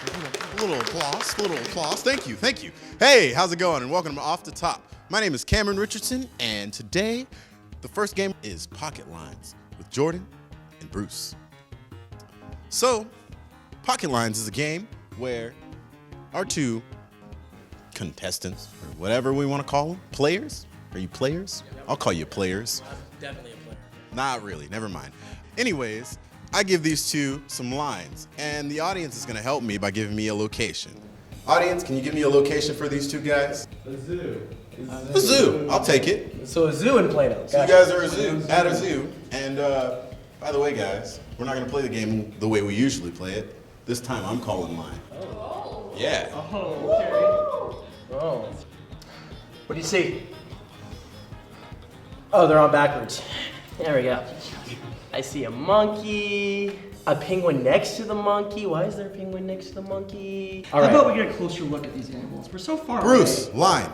A little applause. Thank you. Hey, how's it going? And welcome to Off the Top. My name is Cameron Richardson, and today, the first game is Pocket Lines with Jordan and Bruce. So, Pocket Lines is a game where our two contestants, or whatever we want to call them, players? Are you players? I'll call you players. I'm definitely a player. Not really, never mind. Anyways, I give these two some lines, and the audience is going to help me by giving me a location. Audience, can you give me a location for these two guys? A zoo. A zoo. I'll take it. So a zoo in Plano. So you guys are at a zoo. And by the way, guys, we're not going to play the game the way we usually play it. This time I'm calling mine. Oh. Yeah. Oh, okay. Oh. What do you see? Oh, they're on backwards. There we go. I see a monkey, a penguin next to the monkey. Why is there a penguin next to the monkey? All right. How about we get a closer look at these animals? We're so far Bruce, away. line.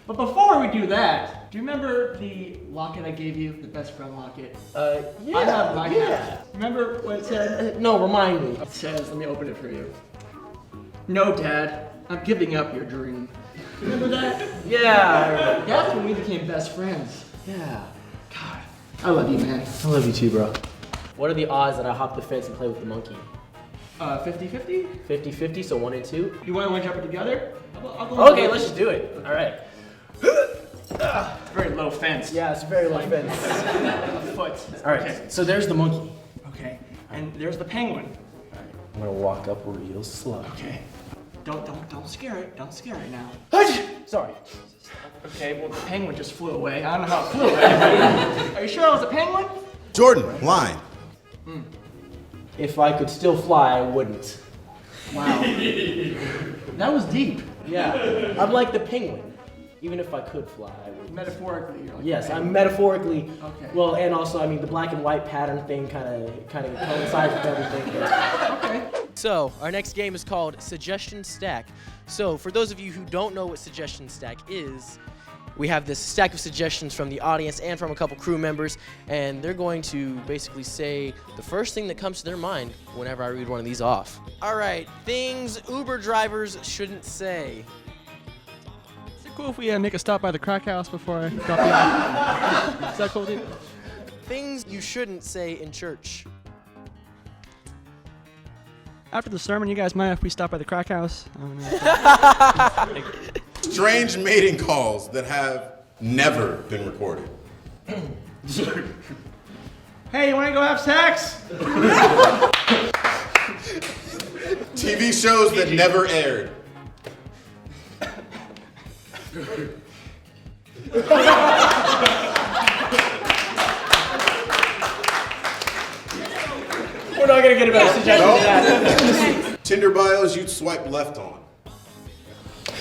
But before we do that, do you remember the locket I gave you, the best friend locket? Yeah. I have my hat. Remember what it said? No, remind me. It says, let me open it for you. No, Dad, I'm giving up your dream. Remember that? Yeah. That's when we became best friends. Yeah. God, I love you, man. I love you too, bro. What are the odds that I hop the fence and play with the monkey? 50-50? 50-50, so 1 and 2. You want to jump it together? I'll go Okay, let's just do it. All right. Very low fence. Yeah, it's a very low fence. A foot. All right, Okay. so there's the monkey. Okay. And there's the penguin. I'm gonna walk up real slow. Okay. Don't scare it. Don't scare it now. Sorry. Okay, well the penguin just flew away. I don't know how it flew away. Are you sure it was a penguin? Jordan, line. If I could still fly, I wouldn't. Wow. That was deep. Yeah, I'm like the penguin. Even if I could fly, I wouldn't. Metaphorically, you're like Yes, a I'm penguin. metaphorically. Okay. Well, and also, I mean, the black and white pattern thing kind of coincides with everything. Okay. So, our next game is called Suggestion Stack. So, for those of you who don't know what Suggestion Stack is, we have this stack of suggestions from the audience and from a couple crew members, and they're going to basically say the first thing that comes to their mind whenever I read one of these off. All right, things Uber drivers shouldn't say. Is it cool if we make a stop by the crack house before I drop you off? Is that cool, dude? Things you shouldn't say in church. After the sermon, you guys mind if we stop by the crack house? I don't know. Strange mating calls that have never been recorded. Hey, you want to go have sex? TV shows that never aired. We're not gonna get a better suggestion than that. Tinder bios you'd swipe left on.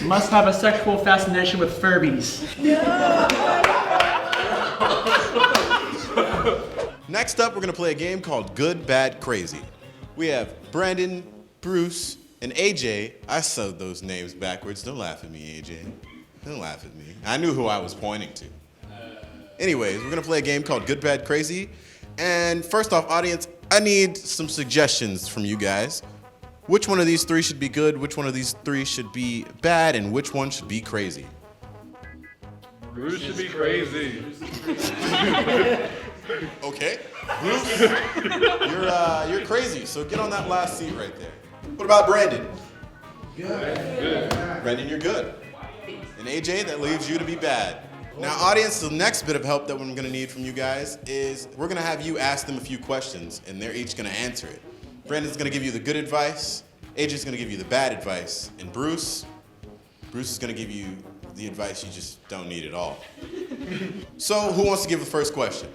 Must have a sexual fascination with Furbies. Next up, we're gonna play a game called Good, Bad, Crazy. We have Brandon, Bruce, and AJ. I said those names backwards. Don't laugh at me, AJ. Don't laugh at me. I knew who I was pointing to. Anyways, we're gonna play a game called Good, Bad, Crazy. And first off, audience, I need some suggestions from you guys. Which one of these three should be good, which one of these three should be bad, and which one should be crazy? Bruce should be crazy. Okay. Bruce, you're crazy, so get on that last seat right there. What about Brandon? Good. Brandon, you're good. And AJ, that leaves you to be bad. Now, audience, the next bit of help that I'm gonna need from you guys is we're gonna have you ask them a few questions, and they're each gonna answer it. Brandon's gonna give you the good advice, AJ's gonna give you the bad advice, and Bruce is gonna give you the advice you just don't need at all. So, who wants to give the first question?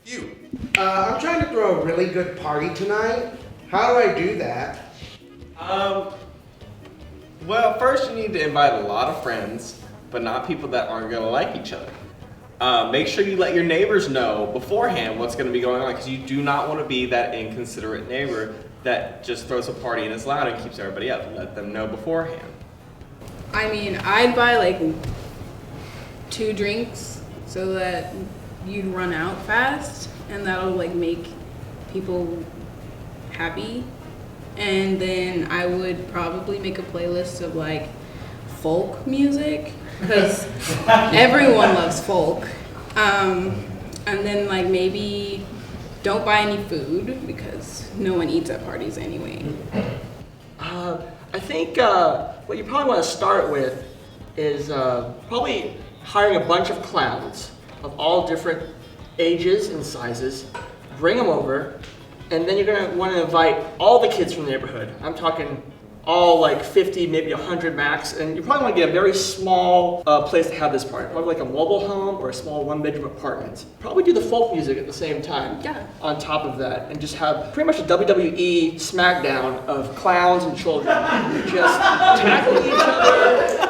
You. I'm trying to throw a really good party tonight. How do I do that? Well, first you need to invite a lot of friends, but not people that aren't gonna like each other. Make sure you let your neighbors know beforehand what's gonna be going on, because you do not want to be that inconsiderate neighbor that just throws a party and is loud and keeps everybody up. Let them know beforehand. I mean, I'd buy like 2 drinks so that you'd run out fast, and that'll like make people happy. And then I would probably make a playlist of like folk music because everyone loves folk. And then like maybe don't buy any food because no one eats at parties anyway. I think what you probably want to start with is probably hiring a bunch of clowns of all different ages and sizes, bring them over, and then you're going to want to invite all the kids from the neighborhood. I'm talking all like 50, maybe 100 max, and you probably want to get a very small place to have this party. Probably like a mobile home or a small one-bedroom apartment. Probably do the folk music at the same time. Yeah. On top of that, and just have pretty much a WWE SmackDown of clowns and children just tackling each other.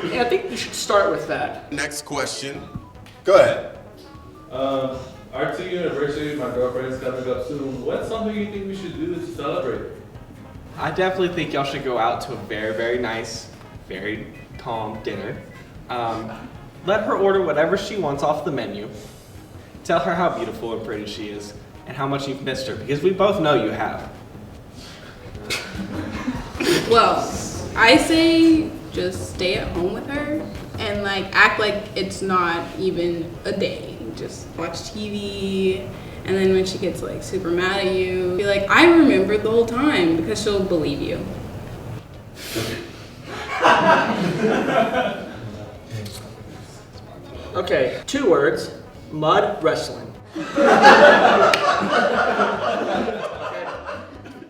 And I think we should start with that. Next question. Go ahead. Our 2 anniversary, my girlfriend's coming up soon. What's something you think we should do to celebrate? I definitely think y'all should go out to a very, very nice, very calm dinner. Let her order whatever she wants off the menu. Tell her how beautiful and pretty she is and how much you've missed her, because we both know you have. Well, I say just stay at home with her and like act like it's not even a day. Just watch TV, and then when she gets like super mad at you, be like, I remembered the whole time, because she'll believe you. Okay, 2 words, mud wrestling.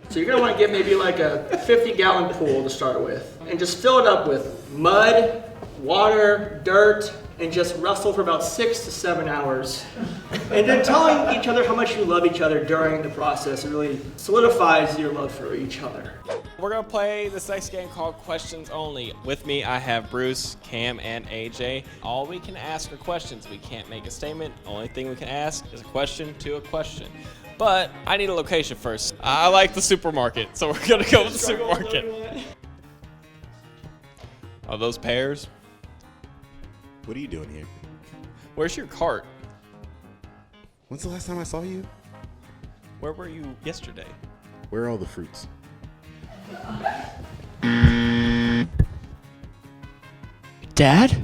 So you're gonna wanna get maybe like a 50-gallon pool to start with, and just fill it up with mud, water, dirt, and just wrestle for about 6 to 7 hours. And then telling each other how much you love each other during the process. It really solidifies your love for each other. We're gonna play this next game called Questions Only. With me, I have Bruce, Cam, and AJ. All we can ask are questions. We can't make a statement. Only thing we can ask is a question to a question. But I need a location first. I like the supermarket, so we're gonna go with the supermarket. Are those pears? What are you doing here? Where's your cart? When's the last time I saw you? Where were you yesterday? Where are all the fruits? Dad?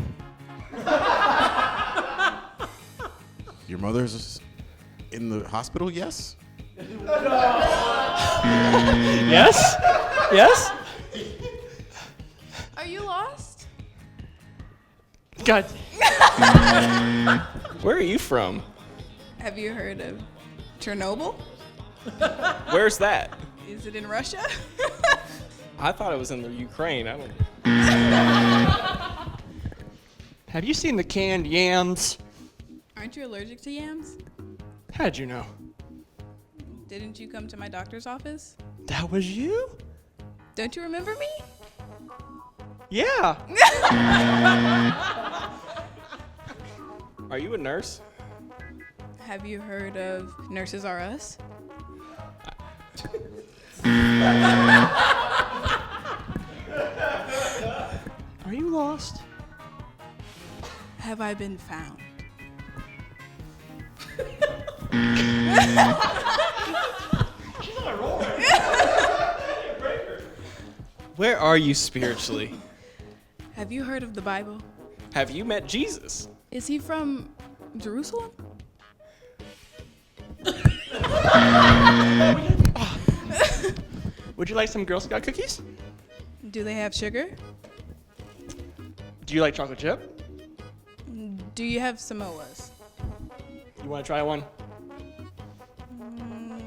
Your mother's in the hospital, yes? Yes? Yes? Are you lost? God. Where are you from? Have you heard of Chernobyl? Where's that? Is it in Russia? I thought it was in the Ukraine. I don't. Have you seen the canned yams? Aren't you allergic to yams? How'd you know? Didn't you come to my doctor's office? That was you? Don't you remember me? Yeah. Are you a nurse? Have you heard of Nurses R Us? Are you lost? Have I been found? Where are you spiritually? Have you heard of the Bible? Have you met Jesus? Is he from Jerusalem? Would you like some Girl Scout cookies? Do they have sugar? Do you like chocolate chip? Do you have Samoas? You want to try one?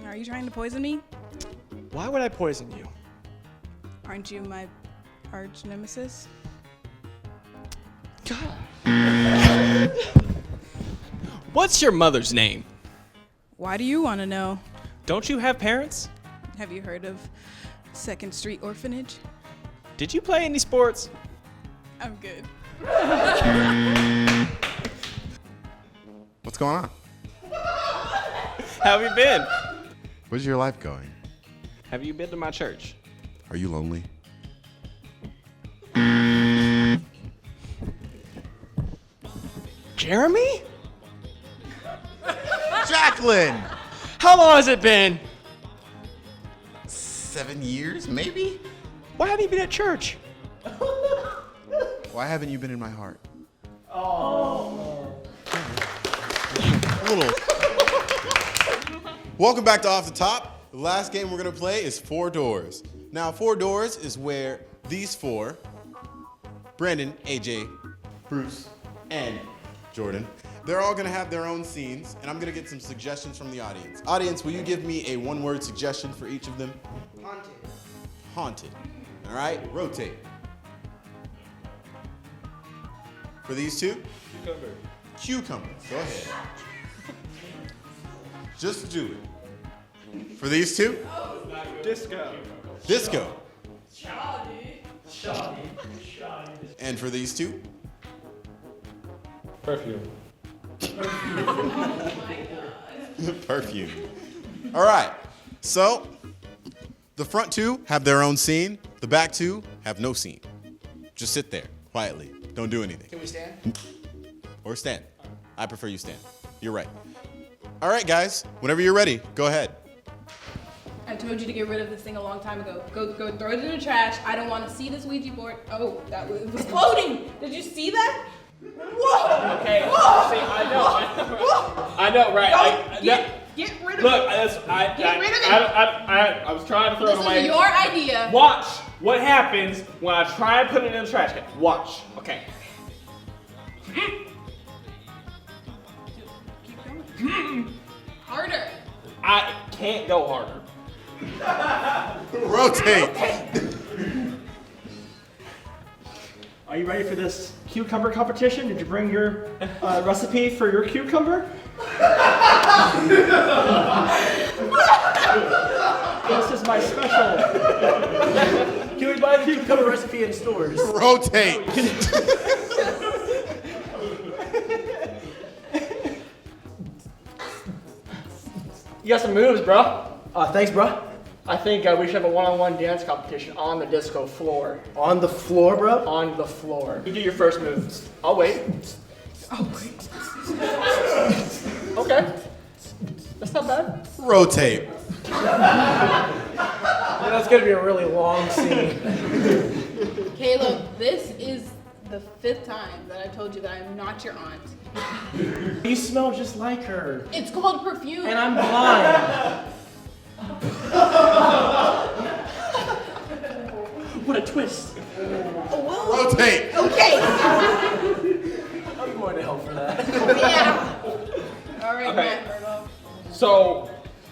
Are you trying to poison me? Why would I poison you? Aren't you my arch nemesis? What's your mother's name? Why do you want to know? Don't you have parents? Have you heard of Second Street Orphanage? Did you play any sports? I'm good. What's going on? How have you been? Where's your life going? Have you been to my church? Are you lonely? Jeremy? Jacqueline! How long has it been? 7 years, maybe? Why haven't you been at church? Why haven't you been in my heart? Oh. A little. Welcome back to Off the Top. The last game we're gonna play is Four Doors. Now, Four Doors is where these four, Brandon, AJ, Bruce, and Jordan, they're all gonna have their own scenes, and I'm gonna get some suggestions from the audience. Audience, will you give me a one-word suggestion for each of them? Haunted. Haunted. All right, rotate. For these two? Cucumber. Cucumber. Go ahead. Just do it. For these two? Disco. Disco. And for these two? Perfume. Perfume. All right. So, the front two have their own scene. The back two have no scene. Just sit there quietly. Don't do anything. Can we stand? Or stand. I prefer you stand. You're right. All right, guys. Whenever you're ready, go ahead. I told you to get rid of this thing a long time ago. Go throw it in the trash. I don't want to see this Ouija board. Oh, that was exploding. Did you see that? Whoa! Okay. Whoa! See, I know. Whoa! I know, right? Get rid of Look, it. I was trying to throw This it away. is your idea. Watch what happens when I try and put it in the trash can. Watch. Okay. Keep going. Harder. I can't go harder. Rotate. Are you ready for this cucumber competition? Did you bring your recipe for your cucumber? This is my special. Can we buy the cucumber recipe in stores? Rotate. You got some moves, bro. Thanks, bro. I think we should have a one-on-one dance competition on the disco floor. On the floor, bro? On the floor. You do your first move. I'll wait. Okay. That's not bad. Rotate. That's gonna be a really long scene. Caleb, this is the 5th time that I told you that I'm not your aunt. You smell just like her. It's called perfume. And I'm blind. What a twist. Rotate. Okay. I'm going to hell for that. Yeah. All right, Okay. Matt Virgo. So,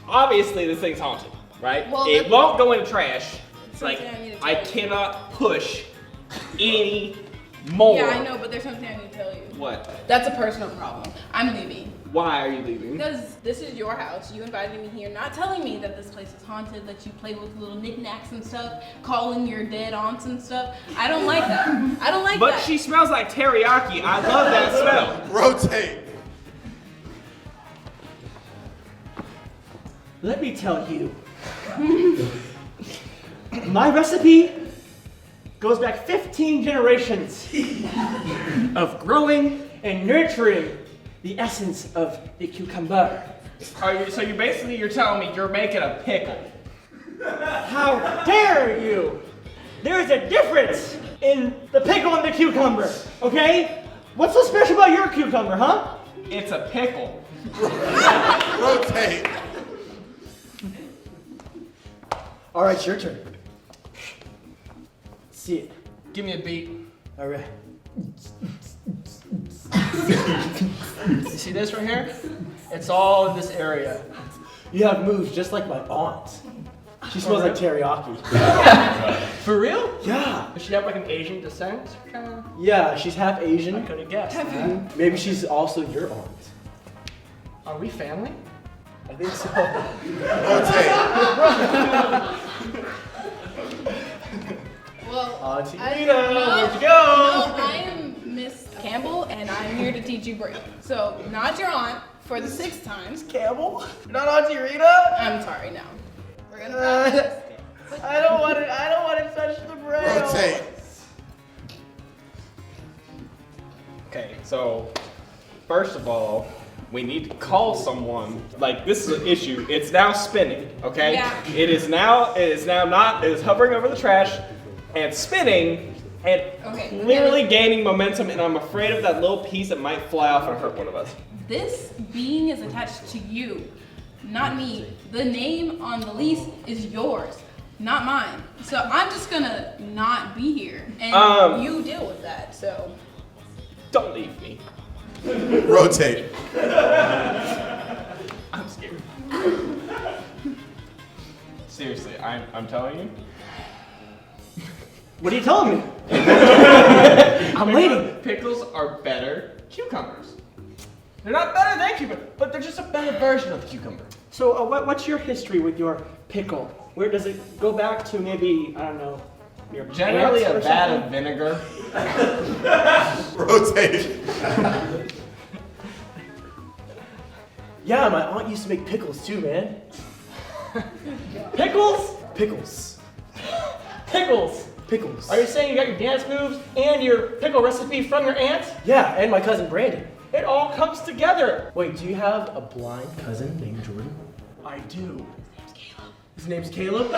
obviously this thing's haunted, right? Well, it let- won't go in the trash. It's like, Something I need to I tell you. cannot push any more. Yeah, I know, but there's something I need to tell you. What? That's a personal problem. I'm leaving. Why are you leaving? Because this is your house. You invited me here, not telling me that this place is haunted, that you play with little knickknacks and stuff, calling your dead aunts and stuff. I don't like that. I don't like But that. she smells like teriyaki. I love that smell. Rotate. Let me tell you. My recipe goes back 15 generations of growing and nurturing the essence of the cucumber. So you're telling me you're making a pickle? How dare you! There is a difference in the pickle and the cucumber, okay? What's so special about your cucumber, huh? It's a pickle. Rotate. All right, it's your turn. See it. Give me a beat. All right. You see this right here? It's all in this area. You have moves just like my aunt. She smells like teriyaki. For real? Yeah. Does she have like an Asian descent? Kinda? Yeah, she's half Asian. I could have guessed. Maybe she's also your aunt. Are we family? I think so. Rotate. Well, Auntie I- Rita, no, where'd you go? No, I am Miss Campbell, and I'm here to teach you braille. So, not your aunt for the 6th time. Campbell? Not Auntie Rita? I'm sorry, no. We're gonna practice. I don't want to touch the braille. Rotate. Okay, so first of all, We need to call someone. Like, this is an issue. It's now spinning, okay? Yeah. It is now not, it is hovering over the trash and spinning and Okay. clearly gaining momentum, and I'm afraid of that little piece that might fly off and hurt one of us. This being is attached to you, not me. The name on the lease is yours, not mine. So I'm just gonna not be here, and you deal with that. So Don't leave me. Rotate. I'm scared. Seriously, I'm telling you. What are you telling me? I'm waiting. Pickles are better cucumbers. They're not better than cucumbers, but they're just a better version of the cucumber. So what's your history with your pickle? Where does it go back to? Maybe, I don't know, your Generally ants a or vat something? of vinegar. Rotate. Yeah, my aunt used to make pickles too, man. Pickles? Pickles. Pickles. Pickles. Are you saying you got your dance moves and your pickle recipe from your aunt? Yeah, and my cousin Brandon. It all comes together. Wait, do you have a blind cousin named Jordan? I do. His name's Caleb.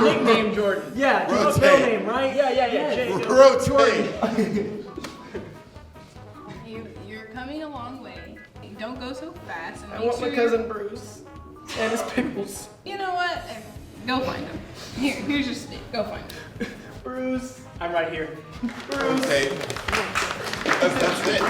Nickname Jordan. Yeah, you know his Rotate. real name, right? Yeah. Jay. Rotate. you're coming a long way. Don't go so fast, and I make want sure my cousin Bruce and his pickles. You know what? Go find him. Here's your stick. Go find him. Bruce. I'm right here. Rotate. That's it.